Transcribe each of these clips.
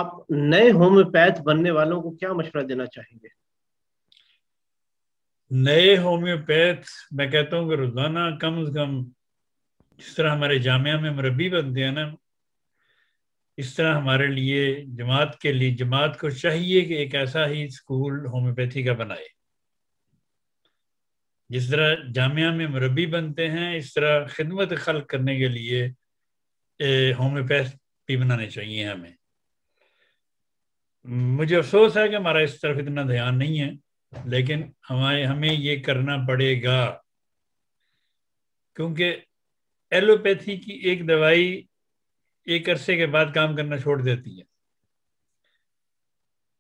آپ نئے ہومیوپیتھ بننے والوں کو کیا مشورہ دینا چاہیں گے؟ نئے ہومیوپیتھ میں کہتا ہوں کہ روزانہ کم از کم جس طرح ہمارے جامعہ میں مربی بنتے ہیں نا، اس طرح ہمارے لیے جماعت کے لیے جماعت کو چاہیے کہ ایک ایسا ہی اسکول ہومیوپیتھی کا بنائے. جس طرح جامعہ میں مربی بنتے ہیں اس طرح خدمت خلق کرنے کے لیے ہومیوپیتھ بھی بنانے چاہیے ہمیں. مجھے افسوس ہے کہ ہمارا اس طرف اتنا دھیان نہیں ہے، لیکن ہمیں یہ کرنا پڑے گا، کیونکہ ایلوپیتھی کی ایک دوائی ایک عرصے کے بعد کام کرنا چھوڑ دیتی ہے،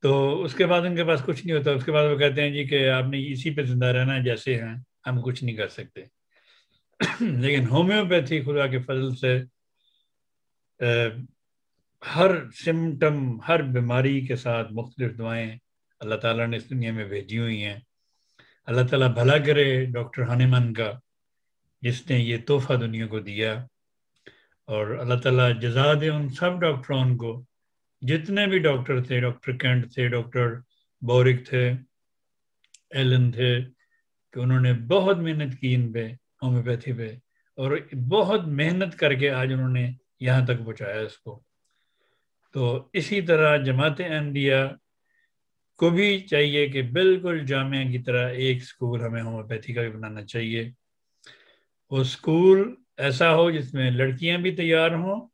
تو اس کے بعد ان کے پاس کچھ نہیں ہوتا. اس کے بعد وہ کہتے ہیں جی کہ آپ نے اسی پہ زندہ رہنا ہے جیسے ہیں، ہم کچھ نہیں کر سکتے. لیکن ہومیوپیتھی خدا کے فضل سے ہر سمٹم، ہر بیماری کے ساتھ مختلف دعائیں اللہ تعالیٰ نے اس دنیا میں بھیجی ہوئی ہیں. اللہ تعالیٰ بھلا کرے ڈاکٹر ہانیمن کا، جس نے یہ تحفہ دنیا کو دیا، اور اللہ تعالیٰ جزا دے ان سب ڈاکٹروں کو، جتنے بھی ڈاکٹر تھے، ڈاکٹر کینٹ تھے، ڈاکٹر بورک تھے، ایلن تھے، کہ انہوں نے بہت محنت کی ان پہ، ہومیوپیتھی پہ، اور بہت محنت کر کے آج انہوں نے یہاں تک پہنچایا اس کو. تو اسی طرح جماعت احمدیہ کو بھی چاہیے کہ بالکل جامعہ کی طرح ایک سکول ہمیں ہومیوپیتھی کا بھی بنانا چاہیے. وہ سکول ایسا ہو جس میں لڑکیاں بھی تیار ہوں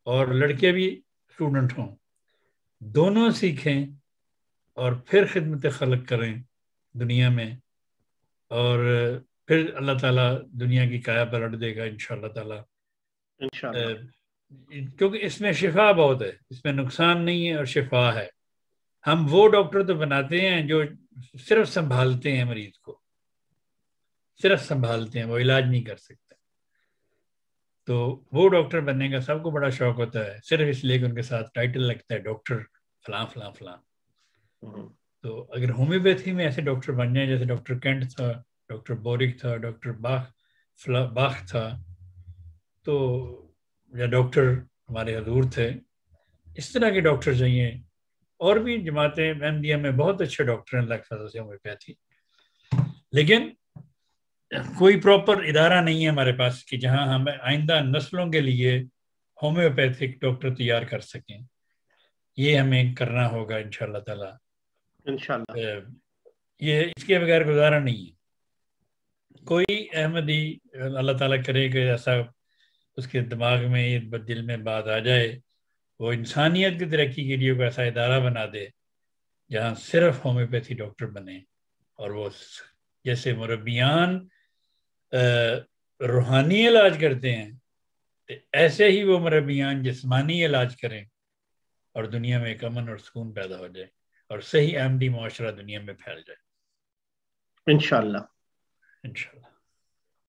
اور لڑکے بھی اسٹوڈنٹ ہوں، دونوں سیکھیں اور پھر خدمت خلق کریں دنیا میں، اور پھر اللہ تعالیٰ دنیا کی کایا پلٹ دے گا انشاءاللہ تعالیٰ. انشاءاللہ. کیونکہ اس میں شفا بہت ہے، اس میں نقصان نہیں ہے اور شفا ہے. ہم وہ ڈاکٹر تو بناتے ہیں جو صرف سنبھالتے ہیں مریض کو، صرف سنبھالتے ہیں، وہ علاج نہیں کر سکتے. تو وہ ڈاکٹر بننے کا سب کو بڑا شوق ہوتا ہے، صرف اس لیے کہ ان کے ساتھ ٹائٹل لگتا ہے ڈاکٹر فلاں فلاں فلاں. تو اگر ہومیوپیتھی میں ایسے ڈاکٹر بن جائیں جیسے ڈاکٹر کینٹ تھا، ڈاکٹر بورک تھا، ڈاکٹر باخ تھا، تو یا ڈاکٹر ہمارے حضور تھے، اس طرح کے ڈاکٹر چاہیے. اور بھی جماعتیں احمدیہ میں بہت اچھے ڈاکٹر ہیں اللہ کے فضل سے ہومیوپیتھی، لیکن کوئی پراپر ادارہ نہیں ہے ہمارے پاس کہ جہاں ہم آئندہ نسلوں کے لیے ہومیوپیتھک ڈاکٹر تیار کر سکیں. یہ ہمیں کرنا ہوگا انشاءاللہ تعالی. انشاءاللہ. یہ اس کے بغیر گزارا نہیں ہے. کوئی احمدی اللہ تعالیٰ کرے کہ ایسا اس کے دماغ میں دل میں بات آ جائے، وہ انسانیت کی ترقی کے لیے کوئی ایسا ادارہ بنا دے جہاں صرف ہومیوپیتھی ڈاکٹر بنے، اور وہ جیسے مربیان روحانی علاج کرتے ہیں ایسے ہی وہ مربیان جسمانی علاج کریں، اور دنیا میں ایک امن اور سکون پیدا ہو جائے اور صحیح احمدی معاشرہ دنیا میں پھیل جائے انشاءاللہ. انشاءاللہ.